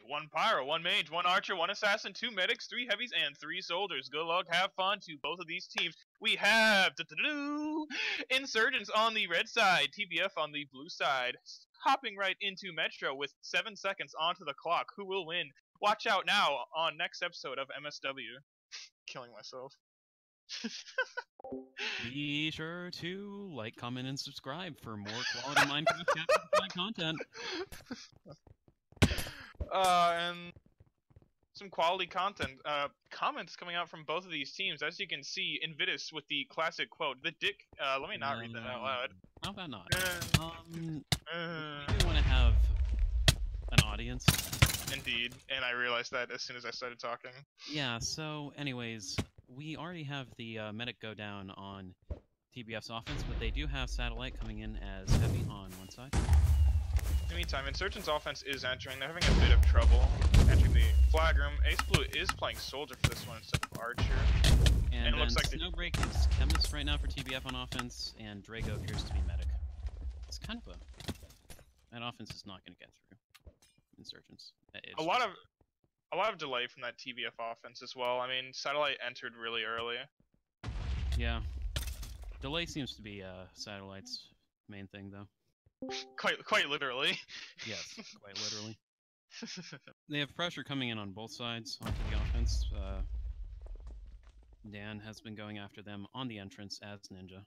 1 pyro, 1 mage, 1 archer, 1 assassin, 2 medics, 3 heavies, and 3 soldiers. Good luck, have fun to both of these teams. We have Insurgents on the red side, TBF on the blue side. Hopping right into Metro with 7 seconds onto the clock. Who will win? Watch out now on next episode of MSW. Killing myself. Be sure to like, comment, and subscribe for more quality Minecraft content. And some quality content. Comments coming out from both of these teams. As you can see, Invidus with the classic quote, "The dick." Let me not read that out loud. How about not? We do want to have an audience. Indeed, and I realized that as soon as I started talking. Yeah. So, anyways, we already have the medic go down on TBF's offense, but they do have Satellite coming in as heavy on one side. In the meantime, Insurgent's offense is entering. They're having a bit of trouble entering the flag room. Ace Blue is playing Soldier for this one instead of Archer. And it looks like Snowbreak is Chemist right now for TBF on offense, and Drago appears to be Medic. It's kind of that offense is not going to get through Insurgents. A lot of delay from that TBF offense as well. I mean, Satellite entered really early. Yeah. Delay seems to be Satellite's main thing, though. Quite literally. Yes, quite literally. They have pressure coming in on both sides onto the offense. Dan has been going after them on the entrance as Ninja.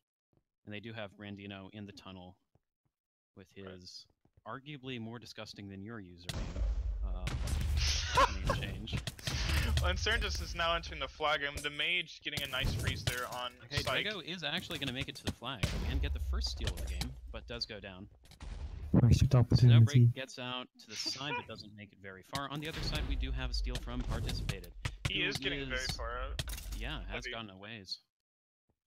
And they do have Brandino in the tunnel with his arguably more disgusting than your username name change. Well, Insurgents is now entering the flag room. The mage getting a nice freeze there on Psych. Drago is actually going to make it to the flag and get the first steal of the game, but does go down. Snowbreak gets out to the side, but doesn't make it very far. On the other side, we do have a steal from Participated. He is getting very far out. Yeah, has gotten a ways.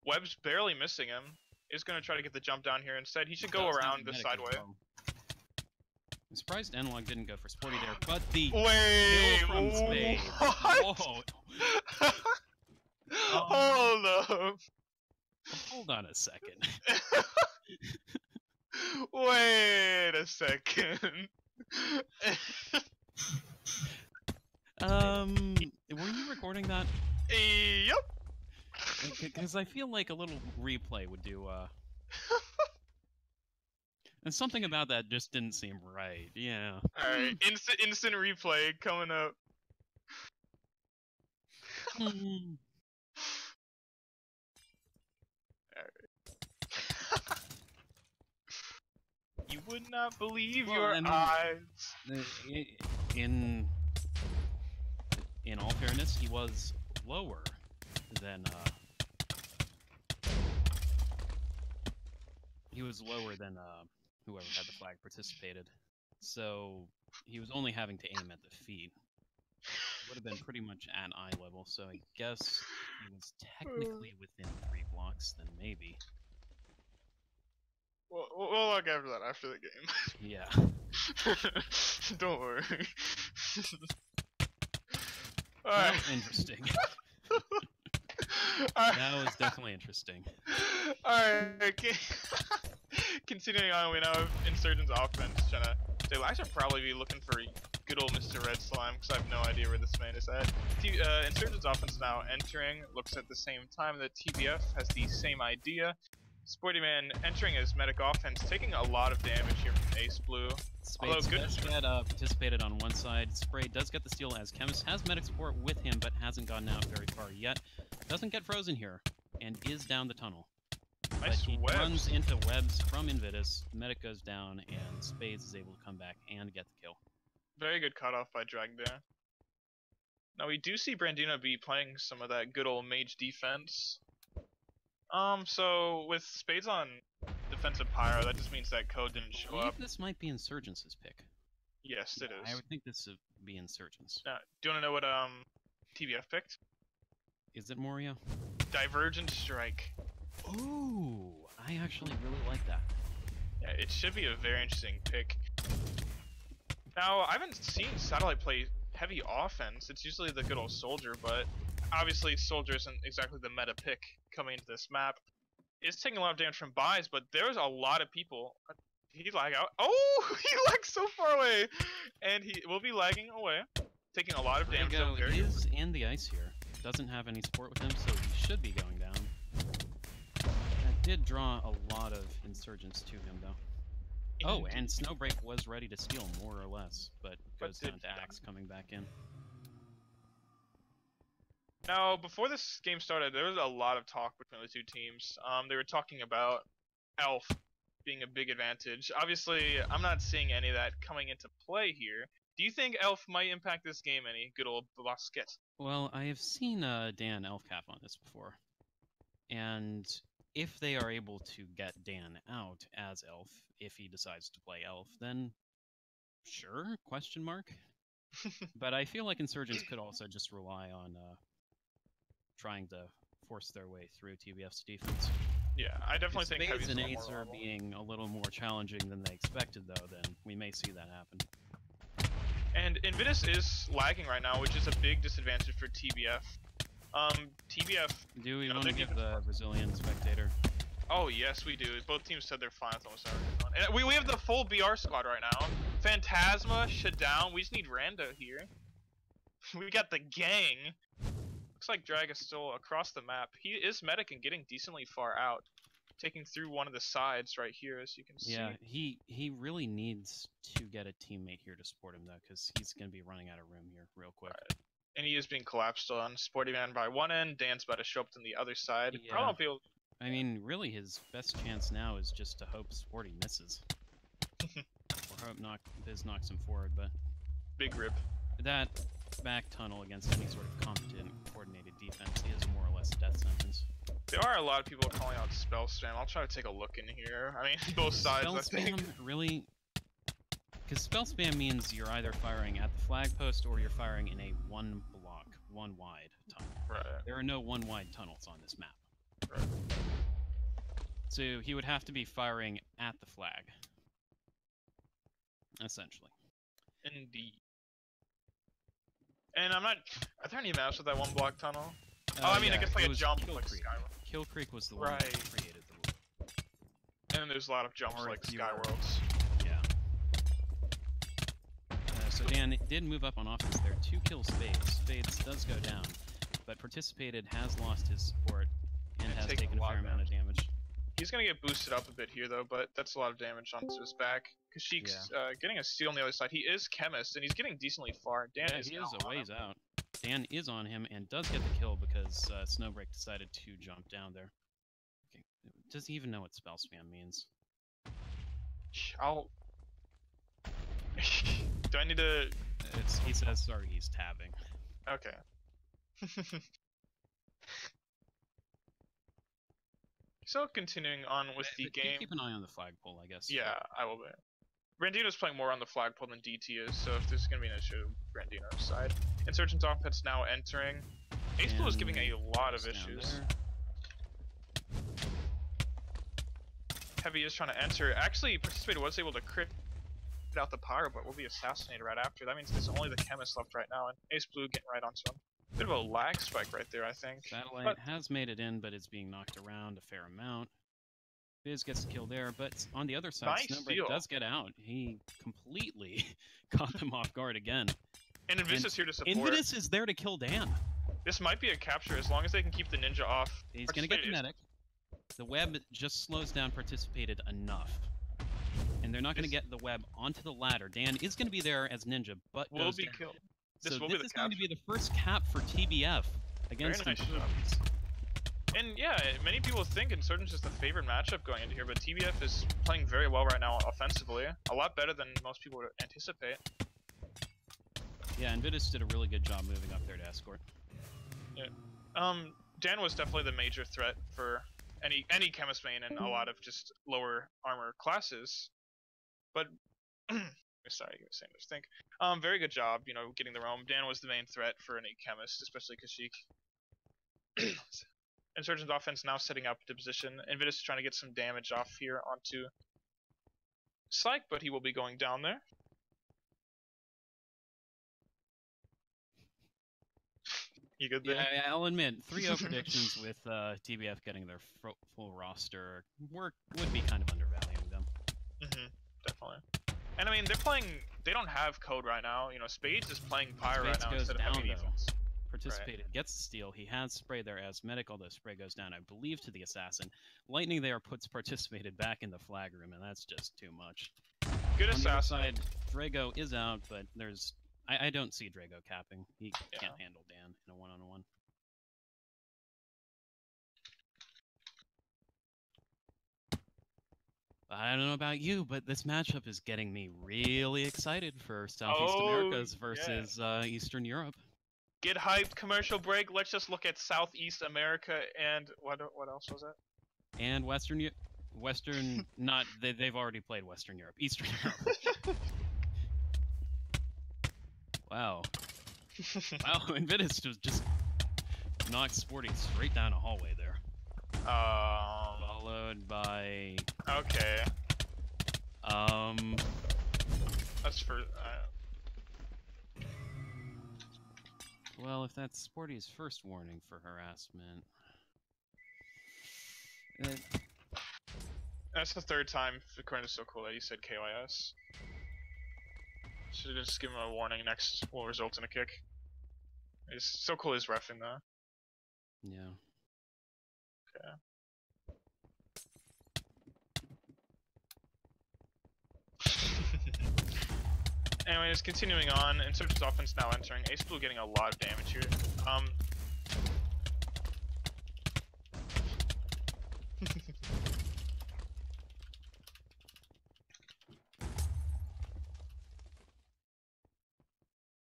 Webb's barely missing him. Is going to try to get the jump down here instead. He should go around the sideway. I'm surprised Analog didn't go for Sporty there, but the kill from Spade. Whoa. Hold up. Hold on a second. Wait a second. Were you recording that? Yep. Because I feel like a little replay would do, And something about that just didn't seem right, yeah. Alright, instant replay coming up. You would not believe your eyes. In all fairness, he was lower than whoever had the flag Participated. So he was only having to aim at the feet. Would have been pretty much at eye level, so I guess he was technically within 3 blocks, then maybe. We'll look after that after the game. Yeah. Don't worry. That was interesting. That was definitely interesting. Alright, continuing on, we now have Insurgents offense trying to... I should probably be looking for good old Mr. Red Slime, because I have no idea where this man is at. Insurgents offense now entering, looks at the same time that TBF has the same idea. Sporty Man entering as medic offense, taking a lot of damage here from Ace Blue. Spade does get Participated on one side. Spray does get the steal as Chemist, has medic support with him, but hasn't gotten out very far yet. Doesn't get frozen here, and is down the tunnel. Nice but he runs into webs from Invidus, medic goes down, and Spades is able to come back and get the kill. Very good cutoff by Drag there. Now we do see Brandino be playing some of that good old mage defense. So with Spades on defensive pyro, that just means that code didn't show up. This might be Insurgents' pick. Yes, it is. I would think this would be Insurgents. Do you want to know what TBF picked? Is it Moria? Divergent Strike. Ooh, I actually really like that. Yeah, it should be a very interesting pick. Now, I haven't seen Satellite play heavy offense. It's usually the good old Soldier, but obviously Soldier isn't exactly the meta pick coming into this map. It's taking a lot of damage from buys, but there's a lot of people he lag out? Oh, he lagged so far away, and he will be lagging away, taking a lot of damage. Drago is in the ice here. Doesn't have any support with him, so he should be going down. That did draw a lot of insurgents to him, though. Oh, and Snowbreak was ready to steal, more or less, but goes down to Axe coming back in. Now, before this game started, there was a lot of talk between the two teams. They were talking about Elf being a big advantage. Obviously, I'm not seeing any of that coming into play here. Do you think Elf might impact this game any? Good old Basket. Well, I have seen Dan Elfcap on this before, and if they are able to get Dan out as Elf, if he decides to play Elf, then sure, question mark. But I feel like Insurgents could also just rely on trying to force their way through TBF's defense. Yeah, I definitely think Spades and Eights are being a little more challenging than they expected, though, then we may see that happen. And Invitus is lagging right now, which is a big disadvantage for TBF. TBF... Do we want to give the Brazilian spectator? Oh, yes, we do. Both teams said they're fine with almost everything. And we have the full BR squad right now. Phantasma, Shadown, we just need Rando here. We got the gang. Looks like Drag is still across the map. He is medic and getting decently far out. Taking through one of the sides right here, as you can see. Yeah, he really needs to get a teammate here to support him, though, because he's going to be running out of room here real quick. Right. And he is being collapsed on. Sporty Man by one end, Dan's about to show up on the other side. Yeah. Probably won't be able... I mean, really, his best chance now is just to hope Sporty misses. Or hope Biz knocks him forward, but... Big rip. That back tunnel against any sort of competent, coordinated defense is more or less a death sentence. There are a lot of people calling out spell spam. I'll try to take a look in here. I mean, both sides, spell I think. Spam, really? Because spell spam means you're either firing at the flag post or you're firing in a one wide tunnel. Right. There are no one wide tunnels on this map. Right. So he would have to be firing at the flag. Essentially. Indeed. And I'm not... Are there any maps with that one block tunnel? Oh, I mean, yeah, I guess like a jump Kill like Creek. Skyworlds. Kill Creek was the one that created the rule. And then there's a lot of jumps Or like if you're- Skyworlds. Yeah. So Dan did move up on offense there. 2 kills Spades. Spades does go down, but Participated has lost his support and has taken a fair amount of damage. He's gonna get boosted up a bit here though, but that's a lot of damage onto his back. Kashik's getting a steal on the other side. He is Chemist, and he's getting decently far. Dan is he is a ways out. Dan is on him and does get the kill because Snowbreak decided to jump down there. Okay. Does he even know what spell spam means? I'll... Do I need to... He says sorry, he's tabbing. Okay. So continuing on with the game. Keep an eye on the flagpole, I guess. Yeah, I will be. Brandino's playing more on the flagpole than DT is, so if there's going to be an issue, Brandino's side. Insurgent offense now entering. Ace Blue is giving a lot of issues. Heavy is trying to enter. Actually, Participator was able to crit out the power, but will be assassinated right after. That means there's only the Chemist left right now, and Ace Blue getting right onto him. Bit of a lag spike right there, I think. Satellite has made it in, but it's being knocked around a fair amount. Biz gets the kill there, but on the other side, Snowbreak does get out. He completely caught them off guard again. And Invitus is here to support. Invitus is there to kill Dan. This might be a capture as long as they can keep the ninja off. He's going to get the medic. The web just slows down Participated enough. And they're not going to get the web onto the ladder. Dan is going to be there as ninja, but will be killed. This is going to be the first cap for TBF against Insurgents. And yeah, many people think Insurgents is the favorite matchup going into here, but TBF is playing very well right now offensively. A lot better than most people would anticipate. Yeah, and Invitus did a really good job moving up there to escort. Yeah. Dan was definitely the major threat for any Chemist main and a lot of just lower armor classes. But sorry, give me a second to think. Very good job, you know, getting the roam. Dan was the main threat for any Chemist, especially Kashyyyk. Insurgent offense now setting up the position. Invitus is trying to get some damage off here onto Psych, but he will be going down there. You good there? Yeah, I'll admit, 3-0 predictions with TBF getting their full roster would be kind of undervaluing them. Mm-hmm. definitely. And I mean, they don't have code right now. You know, Spades is playing Pyre right Spades now goes instead of down, heavy though. defense. Participated gets the steal. He has spray there as medic, although spray goes down, I believe, to the assassin. Lightning there puts participated back in the flag room, and that's just too much. Good On the other assassin. side, Drago is out, but there's I don't see Drago capping. He can't handle Dan in a one-on-one. I don't know about you, but this matchup is getting me really excited for Southeast Americas versus Eastern Europe. Get hyped, commercial break. Let's just look at Southeast America and what else was it? And Western not they've already played Western Europe. Eastern Europe. Wow. Wow, Invitus just knocked Sporty straight down a hallway there. Followed by okay. That's for well, if that's Sporty's first warning for harassment. That's the third time according to So Cool that he said KYS. Should just give him a warning. Next will result in a kick. So Cool is reffing though. Yeah. Okay. Anyways, continuing on, Insurgence offense now entering. Ace Blue getting a lot of damage here.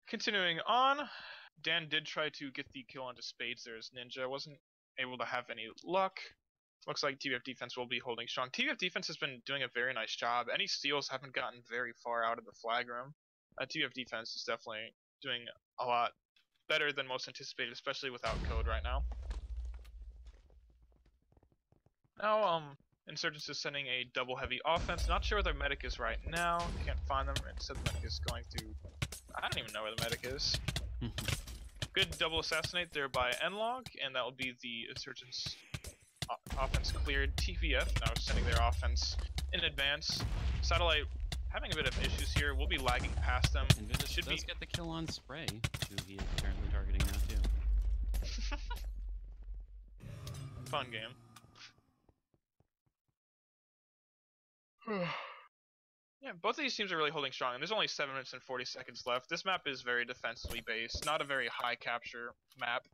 Continuing on, Dan did try to get the kill onto Spades there as Ninja. Wasn't able to have any luck. Looks like TVF defense will be holding strong. TVF defense has been doing a very nice job. Any steals haven't gotten very far out of the flag room. TVF defense is definitely doing a lot better than most anticipated, especially without code right now. Now, Insurgence is sending a double heavy offense. Not sure where their medic is right now. Can't find them. Instead, the medic is going to... I don't even know where the medic is. Good double assassinate there by Nlog, and that will be the Insurgence offense cleared. TVF now sending their offense in advance. Satellite having a bit of issues here. We'll be lagging past them. Invitus should get the kill on Spray, who he is apparently targeting now too. Fun game. Yeah, both of these teams are really holding strong, and there's only 7 minutes and 40 seconds left. This map is very defensively based, not a very high capture map.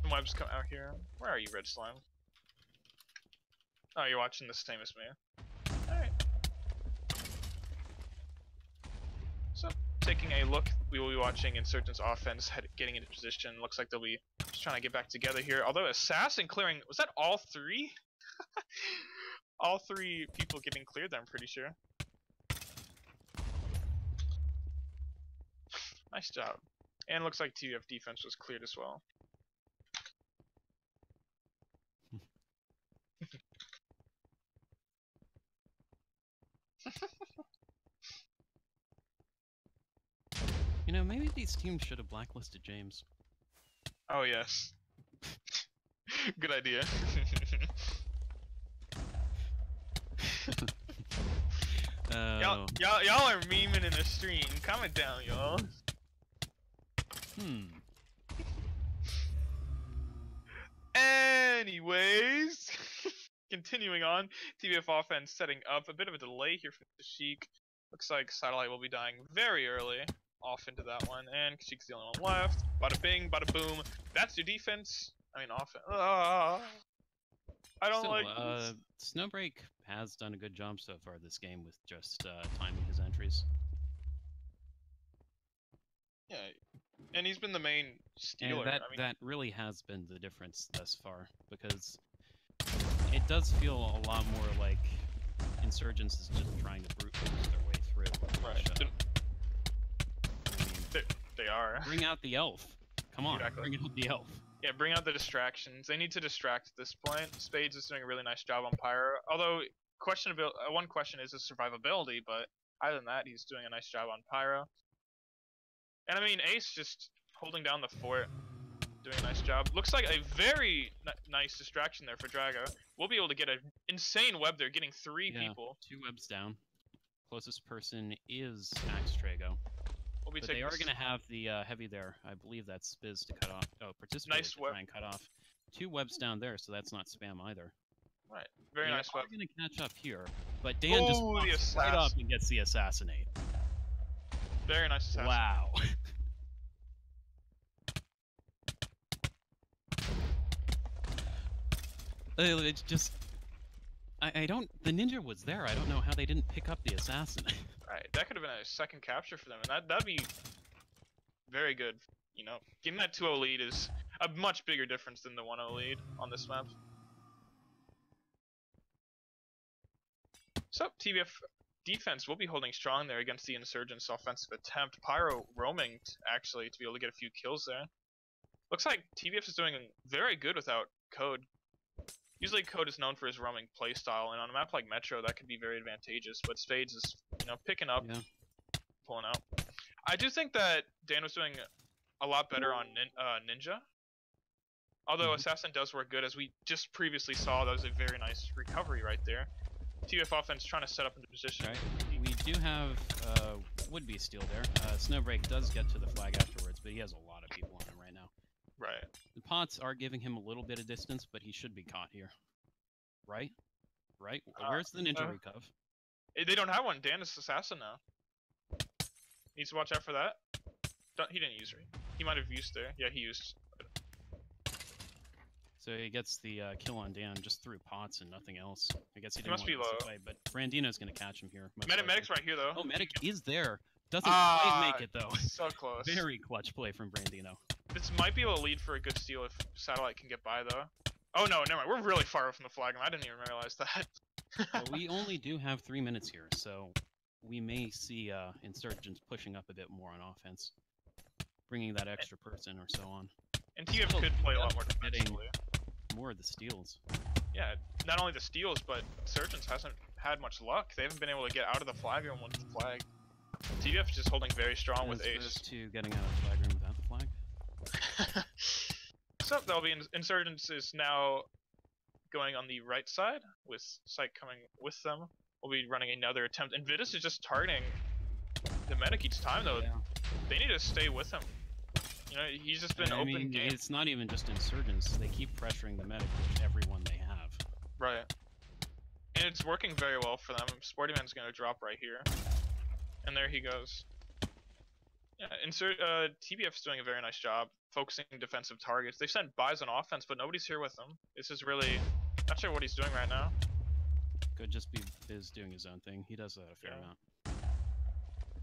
Some webs come out here. Where are you, Red Slime? Oh, you're watching the same as me. Alright. So, taking a look, we will be watching Insurgence offense getting into position. Looks like they'll be just trying to get back together here. Although Assassin clearing, was that all three? All three people getting cleared, I'm pretty sure. Nice job. And looks like TVF defense was cleared as well. You know, maybe these teams should have blacklisted James. Oh yes. Good idea. Y'all are memeing in the stream. Comment down, y'all. Anyways, continuing on, TVF offense setting up a bit of a delay here for Sheik. Looks like Satellite will be dying very early off into that one, and Sheik's the only one left. Bada bing, bada boom. That's your defense. I mean, offense. I don't like this. Snowbreak has done a good job so far this game with just timing his entries. Yeah, and he's been the main stealer. And that really has been the difference thus far, because it does feel a lot more like Insurgence is just trying to brute force their way through. Right. They are. Bring out the elf. Come on, exactly. Bring out the elf. Yeah, bring out the distractions. They need to distract at this point. Spades is doing a really nice job on Pyro. Although, one question is his survivability, but other than that, he's doing a nice job on Pyro. And I mean, Ace just holding down the fort, doing a nice job. Looks like a very nice distraction there for Drago. We'll be able to get an insane web there, getting 3 people. 2 webs down. Closest person is Axe Trago. We'll be But they taking are this- going to have the heavy there. I believe that's Spiz to cut off. Oh, participate Nice to web. try and cut off. 2 webs down there, so that's not spam either. Right. Very They nice are web. going to catch up here, but Dan just Ooh, the walks right up assassin. and gets the assassinate. Very nice assassin. Wow. It's just... I don't... The ninja was there. I don't know how they didn't pick up the assassin. Right. That could have been a second capture for them, and that'd be very good. You know, getting that 2-0 lead is a much bigger difference than the 1-0 lead on this map. So TBF defense will be holding strong there against the Insurgents' offensive attempt. Pyro roaming actually to be able to get a few kills there. Looks like TBF is doing very good without Code. Usually Code is known for his roaming playstyle, and on a map like Metro that could be very advantageous, but Spades is, you know, picking up, Yeah. pulling out. I do think that Dan was doing a lot better on Ninja. Although Assassin does work good, as we just previously saw, that was a very nice recovery right there. TBF offense trying to set up into position. Right. We do have would-be steal there. Snowbreak does get to the flag afterwards, but he has a lot of people on him right now. Right. The pots are giving him a little bit of distance, but he should be caught here. Right? Right? Where's the ninja recov? They don't have one. Dan is Assassin now. Needs to watch out for that. He didn't use re. He might have used there. Yeah, he used. So he gets the kill on Dan just through pots and nothing else. I guess he didn't must be want to low. fight, but Brandino's going to catch him here. Medic's right here though. Oh, Medic is there. Doesn't quite make it though. So close. Very clutch play from Brandino. This might be able to lead for a good steal if Satellite can get by though. Oh no, never mind. We're really far away from the flag, and I didn't even realize that. Well, we only do have 3 minutes here, so we may see Insurgents pushing up a bit more on offense, bringing that extra person or so on. And TF could play a lot more defensively. More of the steals. Yeah, not only the steals, but Insurgents hasn't had much luck. They haven't been able to get out of the flag room with the flag. TF is just holding very strong with Ace. To getting out of the flag room without the flag. So that'll be Insurgents is now going on the right side with Sight coming with them. We'll be running another attempt, and Vitus is just targeting the medic each time though. Yeah. They need to stay with him. You know, he's just been open game. It's not even just Insurgents. They keep pressuring the medic with everyone they have. Right. And it's working very well for them. Sportyman's gonna drop right here. And there he goes. Yeah, TBF's doing a very nice job focusing defensive targets. They've sent buys on offense, but nobody's here with them. This is really not sure what he's doing right now. Could just be Biz doing his own thing. He does that a fair amount.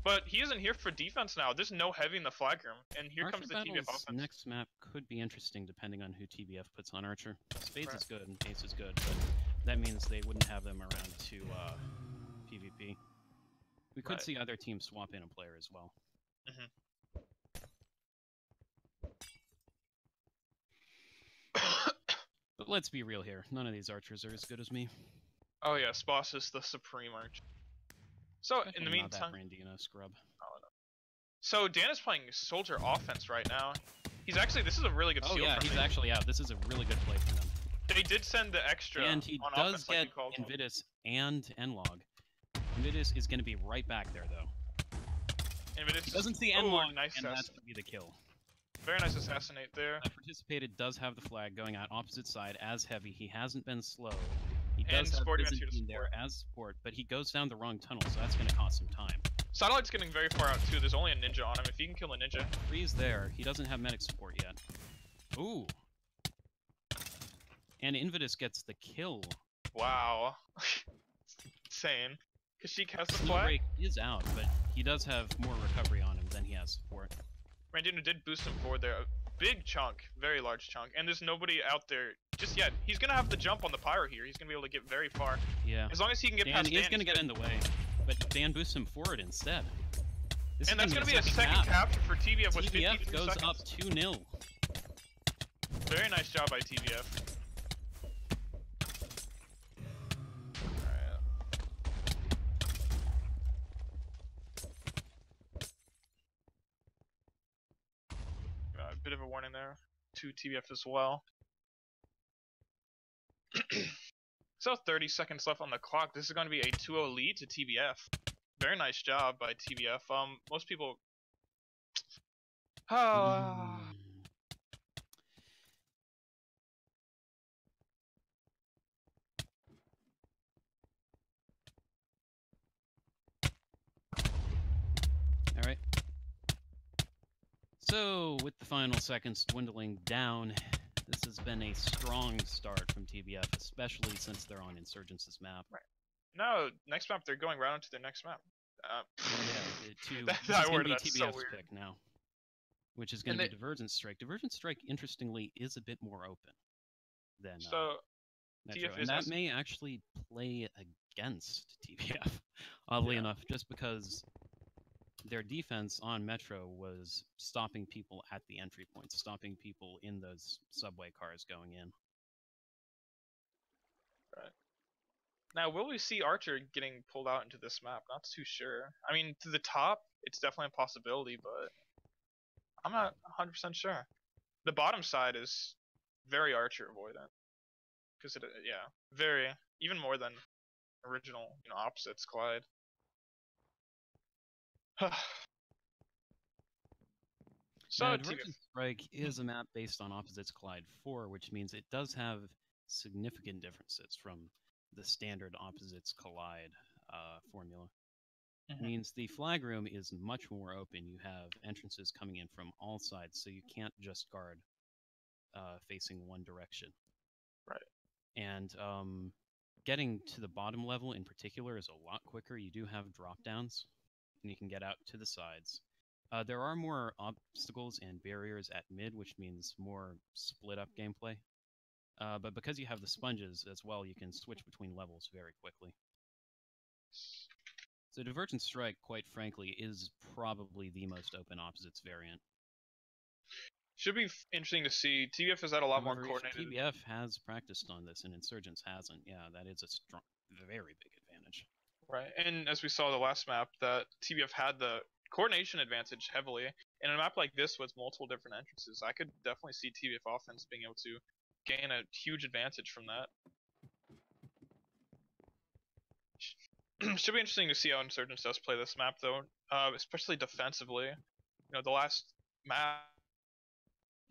But he isn't here for defense now. There's no heavy in the flag room, and here comes the TBF offense. Next map could be interesting depending on who TBF puts on Archer. Spades is good and Ace is good, but that means they wouldn't have them around to PvP. We could see other teams swap in a player as well. But let's be real here. None of these archers are as good as me. Oh yeah, Sposs is the supreme archer. So in the meantime, Brandino scrub. So Dan is playing soldier offense right now. He's actually, this is a really good steal. Oh yeah, he's actually out. This is a really good play from them. They did send the extra. And he on does offense, get Invitus and Nlog. Invitus is going to be right back there though. Invitus he doesn't see Nlog, nice and that's going to be the kill. Very nice assassinate there. Participated does have the flag going out opposite side as heavy. He hasn't been slow. He does and have Byzantine there as support, but he goes down the wrong tunnel, so that's going to cost him time. Satellite's getting very far out too. There's only a ninja on him. If he can kill a ninja. Freeze there. He doesn't have medic support yet. Ooh. And Invitus gets the kill. Wow. Insane. Kashyyyk has the flag. Snowbreak is out, but he does have more recovery on him than he has support. Brandino did boost him forward there. A big chunk. Very large chunk. And there's nobody out there just yet. He's going to have the jump on the pyro here. He's going to be able to get very far. Yeah. As long as he can get past Dan. He's going to get in the way. But Dan boosts him forward instead. And that's going to be a second capture for TBF with 53 goes seconds. up 2-0. Very nice job by TBF. A bit of a warning there to TBF as well. So 30 seconds left on the clock. This is going to be a 2-0 lead to TBF. very nice job by TBF. Most people. Ah. All right. So, with the final seconds dwindling down, this has been a strong start from TBF, especially since they're on Insurgence's map. Right. No, next map they're going right onto their next map. Yeah, That's this is going to be that's TBF's so weird. pick now, which is going to be Divergent Strike. Divergent Strike, interestingly, is a bit more open than Metro, and that may actually play against TBF, oddly enough, just because their defense on Metro was stopping people at the entry points, stopping people in those subway cars going in. Right. Now, will we see Archer getting pulled out into this map? Not too sure. I mean, to the top, it's definitely a possibility, but I'm not 100% sure. The bottom side is very Archer avoidant. Because very, even more than original, opposites collide. So, Divergent Strike is a map based on Opposites Collide 4, which means it does have significant differences from the standard Opposites Collide formula. It means the flag room is much more open. You have entrances coming in from all sides, so you can't just guard facing one direction. Right. And getting to the bottom level in particular is a lot quicker. You do have drop downs, and you can get out to the sides. There are more obstacles and barriers at mid, which means more split-up gameplay. But because you have the sponges as well, you can switch between levels very quickly. So Divergent Strike, quite frankly, is probably the most open opposites variant. Should be interesting to see. TBF has had a lot more coordinated. TBF has practiced on this, and Insurgence hasn't. Yeah, that is a strong, very big advantage. Right, and as we saw the last map, that TBF had the coordination advantage heavily. In a map like this with multiple different entrances, I could definitely see TBF offense being able to gain a huge advantage from that. Should be interesting to see how Insurgence does play this map, though, especially defensively. The last map,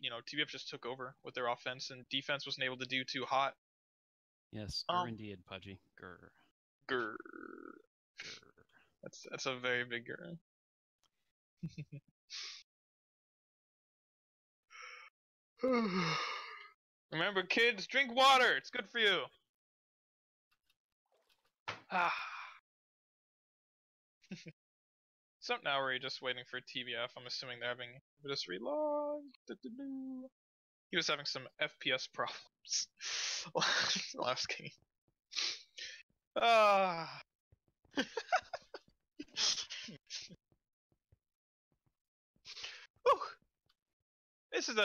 TBF just took over with their offense, and defense wasn't able to do too hot. Yes, indeed, Pudgy. Grr. Grr. That's a very big grr. Remember, kids, drink water. It's good for you. So now we're just waiting for TBF. I'm assuming they're having this relog. He was having some FPS problems last game. This is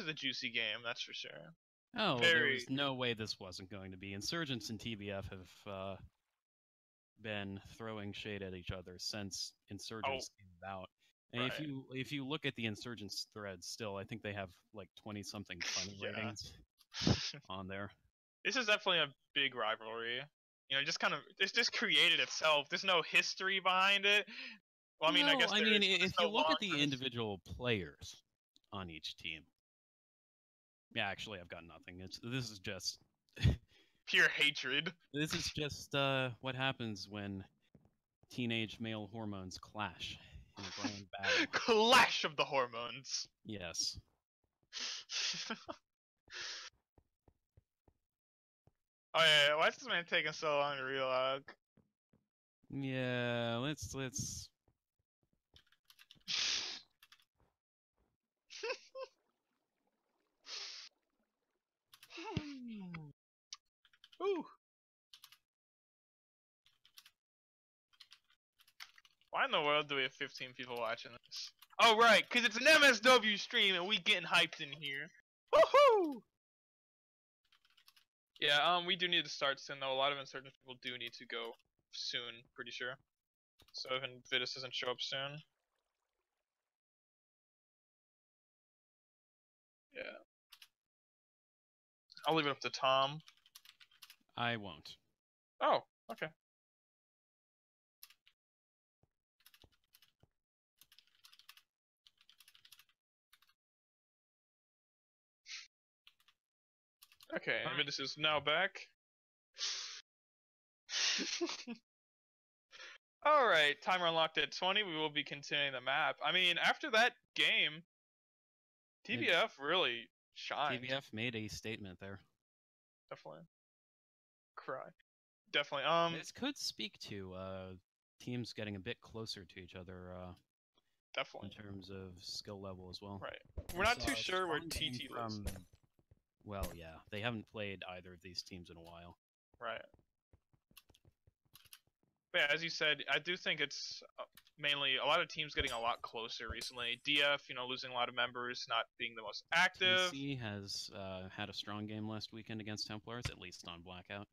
a juicy game, that's for sure. Oh, there was no way this wasn't going to be. Insurgents and TBF have been throwing shade at each other since Insurgents came about. And if you look at the Insurgents threads still, I think they have like 20-something funny ratings on there. This is definitely a big rivalry. It's just created itself. There's no history behind it. Well, I guess if you look at the individual players on each team. Yeah, actually, I've got nothing. This is just pure hatred. This is just what happens when teenage male hormones clash in a grand battle. Clash of the hormones. Yes. Oh yeah, why is this man taking so long to relog? Yeah, let's. Ooh. Why in the world do we have 15 people watching this? Oh right, because it's an MSW stream and we getting hyped in here. Woohoo! Yeah, we do need to start soon though. A lot of Insurgent people do need to go soon, pretty sure. So if Invitus doesn't show up soon. Yeah. I'll leave it up to Tom. I won't. Oh, okay. Okay, Fine. Amidus is now back. Alright, timer unlocked at 20. We will be continuing the map. I mean, after that game, TBF really shined. TBF made a statement there. Definitely. Cry. Definitely. This could speak to teams getting a bit closer to each other Definitely. in terms of skill level as well. Right. We're not too sure where TT lives. Well, yeah, they haven't played either of these teams in a while. Right. But yeah, as you said, I do think it's mainly a lot of teams getting a lot closer recently. DF, losing a lot of members, not being the most active. TC has had a strong game last weekend against Templars, at least on Blackout.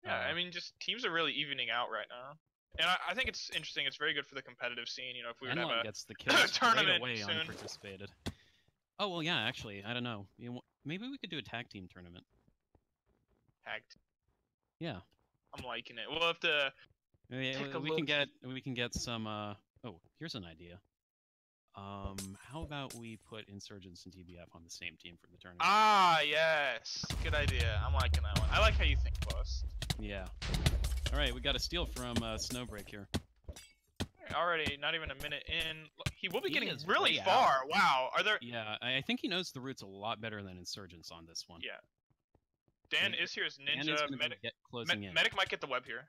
Yeah, I mean, just teams are really evening out right now. And I think it's interesting. It's very good for the competitive scene. If we were to have gets the kills tournament right away soon. unparticipated. Oh, well, yeah, actually, I don't know. Maybe we could do a tag team tournament. Hacked. Yeah. I'm liking it. We'll have to take a look. We can get some oh, here's an idea. How about we put Insurgents and TBF on the same team for the tournament? Ah, yes. Good idea. I'm liking that one. I like how you think, boss. Yeah. Alright, we got a steal from Snowbreak here. Already, not even a minute in. He will be getting really way far. Wow. Are there... Yeah, I think he knows the routes a lot better than Insurgents on this one. Yeah. Dan is here as Ninja. Medic might get the web here.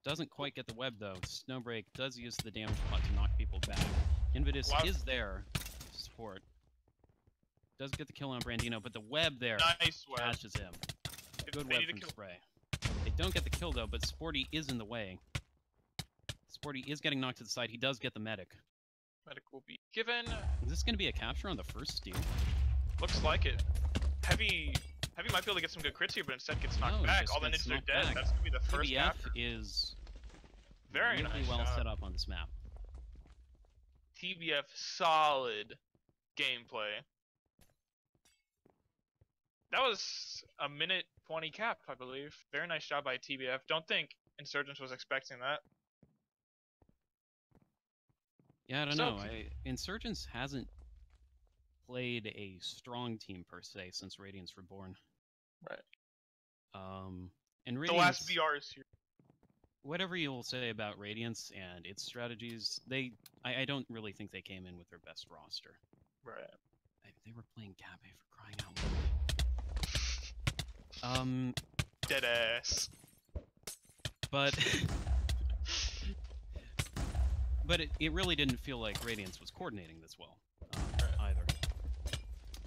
Doesn't quite get the web, though. Snowbreak does use the damage pot to knock people back. Invidus is there to support. Does get the kill on Brandino, but the web there catches him. Good web from Spray. They don't get the kill, though, but Sporty is in the way. Sporty is getting knocked to the side. He does get the medic. Medic will be given. Is this going to be a capture on the first steal? Looks like it. Heavy might be able to get some good crits here, but instead gets knocked back. All the ninjas are dead. That's going to be the first capture. TBF is very really nice well set up on this map. TBF solid gameplay. That was a minute 20 cap, I believe. Very nice job by TBF. Don't think Insurgence was expecting that. Yeah, I don't know. Insurgence hasn't played a strong team per se since Radiance Reborn. Right. And Radiance, the last BRs here. Whatever you'll say about Radiance and its strategies, I don't really think they came in with their best roster. Right. They were playing Gabe for crying out loud. Dead ass. But it really didn't feel like Radiance was coordinating this well either.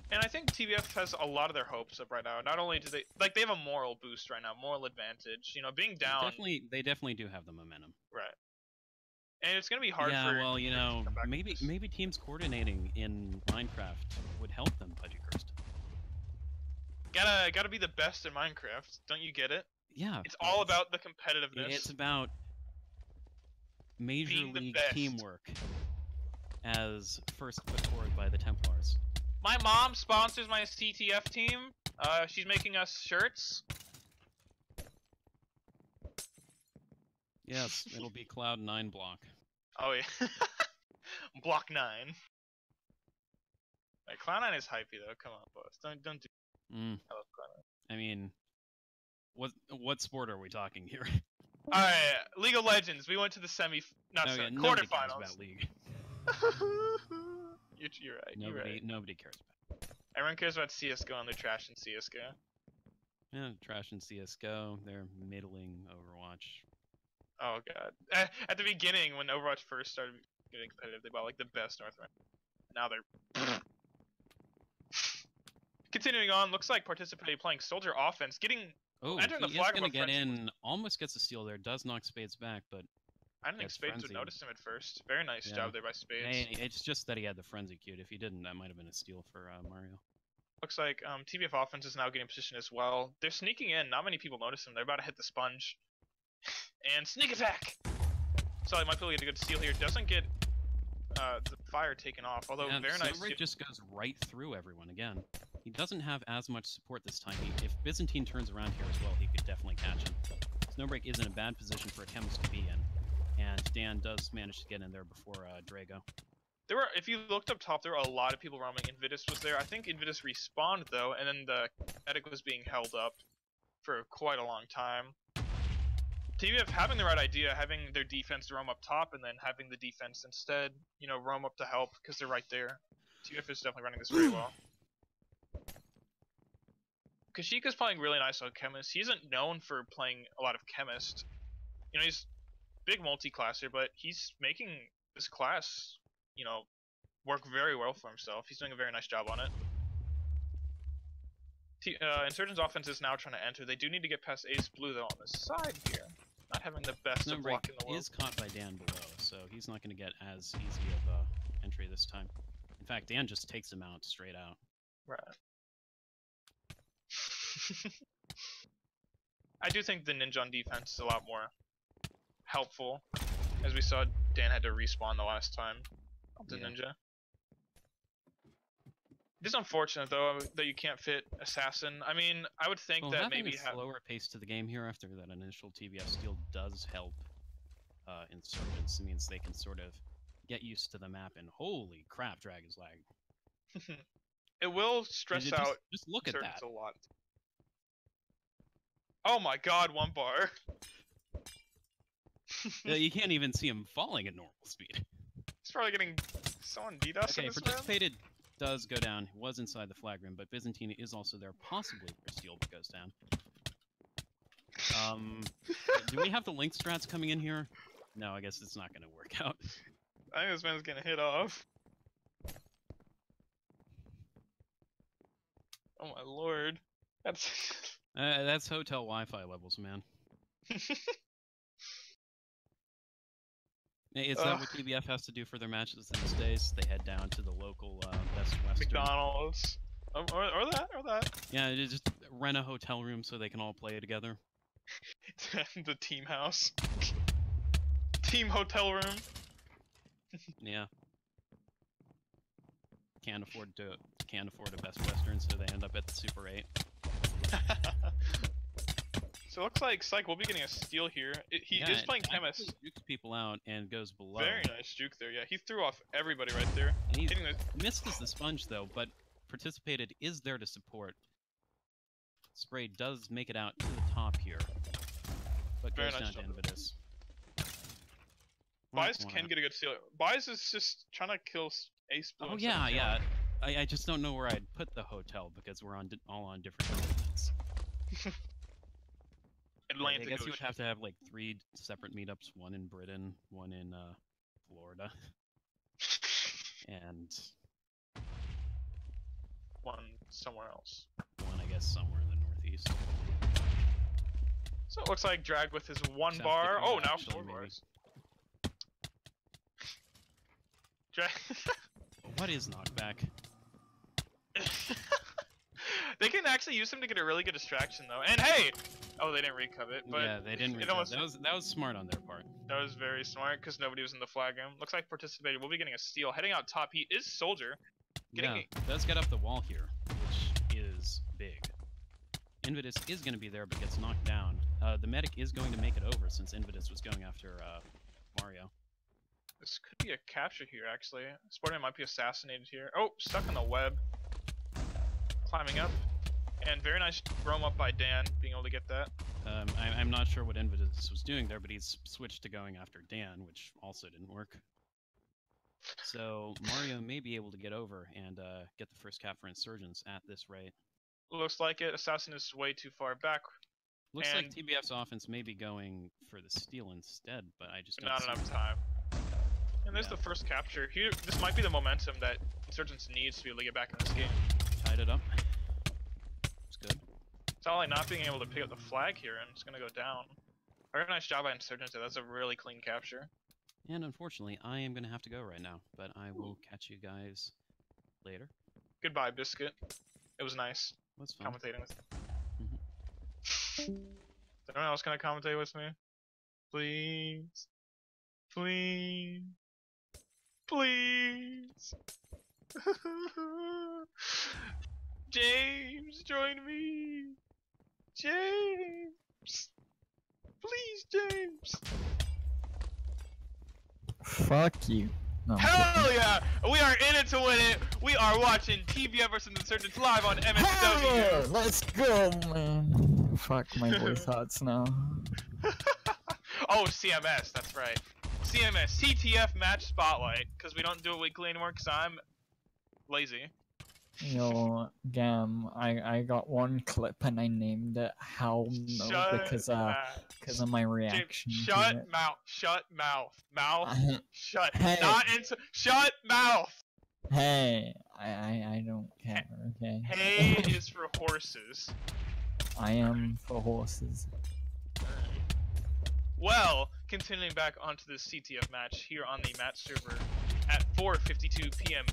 And I think TBF has a lot of their hopes up right now. Not only do they have a moral boost right now, moral advantage. Being down. They definitely do have the momentum. Right. And it's gonna be hard. Yeah, well, maybe teams coordinating in Minecraft would help them, Pudgy Cursed. Gotta be the best in Minecraft. Don't you get it? Yeah. It's all about the competitiveness. It's about Major League teamwork, as first put forward by the Templars. My mom sponsors my CTF team. She's making us shirts. Yes, it'll be Cloud 9 block. Oh yeah, Block 9. Right, Cloud 9 is hypey though. Come on, boss. Don't do. I love Cloud 9. I mean, what sport are we talking here? All right, League of Legends. We went to the quarterfinals. About League. You're right. Nobody cares about it. Everyone cares about CS:GO and they're trash in CS:GO. Yeah, trash in CS:GO. They're middling Overwatch. Oh god. At the beginning, when Overwatch first started getting competitive, they bought like the best North American. Now they're. Continuing on, looks like participating playing Soldier offense, entering the flag is gonna get in. Almost gets a steal there. Does knock Spades back, but I didn't think Spades would notice him at first. Very nice job there by Spades. Hey, it's just that he had the frenzy queued. If he didn't, that might have been a steal for Mario. Looks like TBF offense is now getting position as well. They're sneaking in. Not many people notice them. They're about to hit the sponge. And sneak attack! So he might be able to get a good steal here. Doesn't get the fire taken off, although very nice. Snowbreak just goes right through everyone again. He doesn't have as much support this time. If Byzantine turns around here as well, he could definitely catch him. Snowbreak is in a bad position for a chemist to be in, and Dan does manage to get in there before Drago. There were, if you looked up top, there were a lot of people roaming. Invitus was there. I think Invitus respawned though, and then the medic was being held up for quite a long time. TBF having the right idea, having their defense roam up top, and then having the defense instead, you know, roam up to help because they're right there. TBF is definitely running this very well. Kashika's playing really nice on Chemist. He isn't known for playing a lot of Chemist. You know, he's big multi-classer, but he's making this class, you know, work very well for himself. He's doing a very nice job on it. Insurgent's offense is now trying to enter. They do need to get past Ace Blue though on the side here. Not having the best of luck in the world. Is caught by Dan below, so he's not going to get as easy of entry this time. In fact, Dan just takes him out straight out. Right. I do think the ninja on defense is a lot more helpful, as we saw Dan had to respawn the last time of the ninja. It is unfortunate though that you can't fit assassin. I mean, I would think that maybe having a slower pace to the game here after that initial TBF steal does help Insurgents. It means they can sort of get used to the map, and holy crap, Dragon's lag. It will stress out just look at that a lot. Oh my god, one bar. You can't even see him falling at normal speed. He's probably getting someone DDoS. Okay, participated does go down. He was inside the flag room, but Byzantine is also there, possibly for steal that goes down. Do we have the link strats coming in here? No, I guess it's not going to work out. I think this man's going to hit off. Oh my lord. That's hotel Wi-Fi levels, man. Is that what TBF has to do for their matches these days? They head down to the local Best Western. McDonald's. Or that. Yeah, just rent a hotel room so they can all play together. The team house. Team hotel room. Yeah. Can't afford a Best Western, so they end up at the Super 8. So it looks like Psych will be getting a steal here. He is playing Chemist. He jukes people out and goes below. Very nice juke there. Yeah, he threw off everybody right there. He missed as the sponge though, but participated is there to support. Spray does make it out to the top here, but goes down to Invitus. Bias can get a good steal. Bias is just trying to kill Ace Blue. Oh yeah. I just don't know where I'd put the hotel because we're all on different continents. I guess you would have to have like 3 separate meetups, one in Britain, one in Florida, and one somewhere else. One, I guess, somewhere in the Northeast. So it looks like Drag with his 1 bar. Oh, now 4 bars. Drag. What is knockback? They can actually use him to get a really good distraction though. And hey! Oh, they didn't recover it, but yeah, they didn't recover. That was smart on their part. That was very smart because nobody was in the flag room. Looks like participated. We'll be getting a steal. Heading out top, he is Soldier. Does get up the wall here, which is big. Invitus is going to be there, but gets knocked down. The medic is going to make it over since Invitus was going after Mario. This could be a capture here, actually. Sportman might be assassinated here. Oh, stuck on the web. Climbing up. And very nice roam up by Dan, being able to get that. I'm not sure what Invitus was doing there, but he's switched to going after Dan, which also didn't work. So Mario may be able to get over and get the first cap for Insurgents at this rate. Looks like it. Assassin is way too far back. Looks like TBF's offense may be going for the steal instead, but I just don't not enough time. And there's the first capture. Here, this might be the momentum that Insurgents needs to be able to get back in this game. Tied it up. It's good. It's not like not being able to pick up the flag here, and it's going to go down. Very nice job by Insurgents. That's a really clean capture. And unfortunately, I am going to have to go right now, but I will catch you guys later. Goodbye, Biscuit. It was nice. What's fun? Commentating with Is anyone else going to commentate with me? Please. Please. Please. James, join me. James. Please, James. Fuck you. No, I'm Hell kidding. yeah! We are in it to win it. We are watching TBF versus Insurgents live on Hell, MSW. let's go, man. Fuck, my voice hurts now. Oh, CMS, that's right. CMS, CTF Match Spotlight, because we don't do it weekly anymore because I'm lazy. Yo, Gam, I got one clip and I named it How No because of my reaction Shut to it. mouth. Shut mouth. Mouth. Shut. Hey. Not into. Shut mouth. Hey, I don't care, okay? Hay is for horses. I am for horses. Well, continuing back onto this CTF match here on the match server at 4:52 p.m.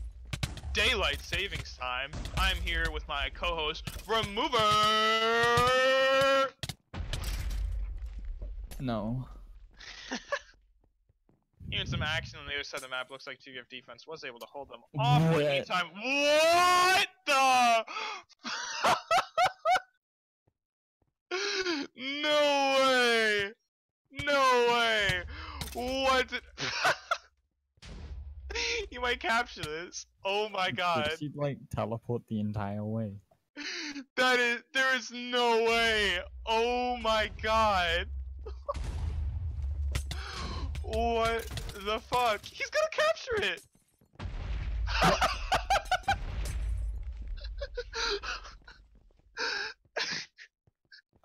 Daylight Savings Time. I'm here with my co-host Remover. No. Even some action on the other side of the map. Looks like TBF defense was able to hold them off in the What? meantime. What the? No way! No way! What? You might capture this. Oh my god. Did she like teleport the entire way? There is no way. Oh my god. What the fuck? He's gonna capture it.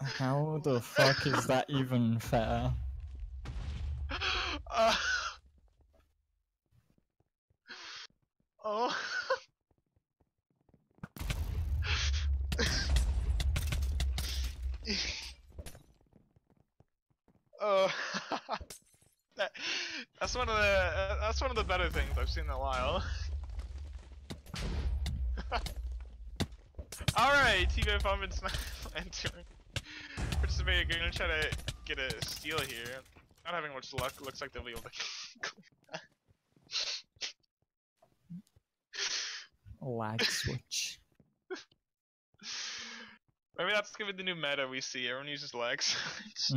How the fuck is that even fair? Oh. Oh. That's one of the better things I've seen in a while. Alright, TBF entering. Participating, gonna try to get a steal here. Not having much luck, looks like they'll be able to Lag switch. Maybe that's gonna be the new meta we see, everyone uses lag switch.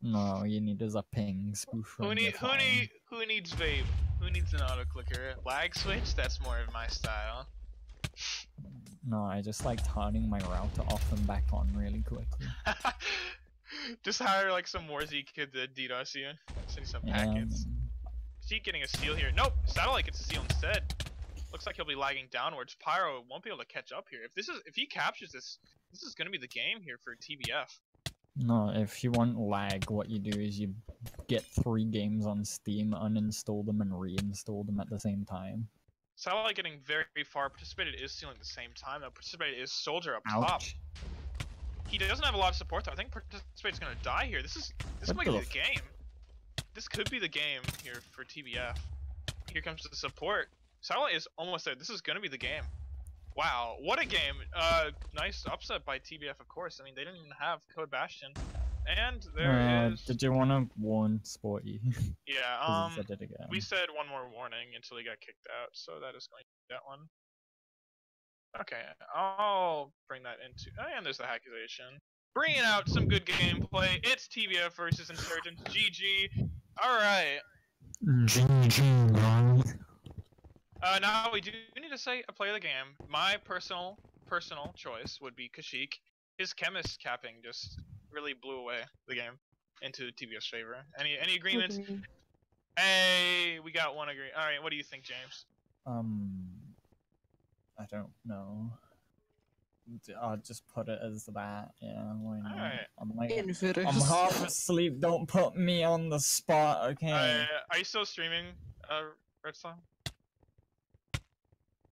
No, you need is a ping spoof. Who needs vape? Who needs an auto clicker? Lag switch? That's more of my style. No, I just like turning my router off and back on really quickly. Just hire like some Warzy kid to DDoS you. Send you some packets. Sheik getting a steal here. Nope, Satellite gets a steal instead. Looks like he'll be lagging downwards. Pyro won't be able to catch up here. If he captures this, this is gonna be the game here for TBF. No, if you want lag, what you do is you get 3 games on Steam, uninstall them, and reinstall them at the same time. Satellite getting very far. Participated is stealing at the same time. Though Participated is Soldier up Ouch. top. He doesn't have a lot of support though. I think Participate's gonna die here. This might be the game. This could be the game here for TBF. Here comes the support. Satellite is almost there. This is gonna be the game. Wow, what a game. Nice upset by TBF, of course. I mean, they didn't even have Code Bastion. And there is... Did you want to warn Sporty? Yeah, said it again. we said one more warning until he got kicked out, so that is going to be that one. Okay, I'll bring that into... Oh, and there's the accusation. Bringing out some good gameplay. It's TBF versus Insurgents. GG. Alright. GG, man. Now we do need to say a play of the game. My personal choice would be Kashyyyk. His chemist capping just really blew away the game into TBF's favor. Any agreements? Hey, we got one agree. All right, what do you think, James? I don't know. I'll just put it as that. Yeah, why not? Alright. I'm half asleep. Don't put me on the spot, okay? Are you still streaming, Red Song?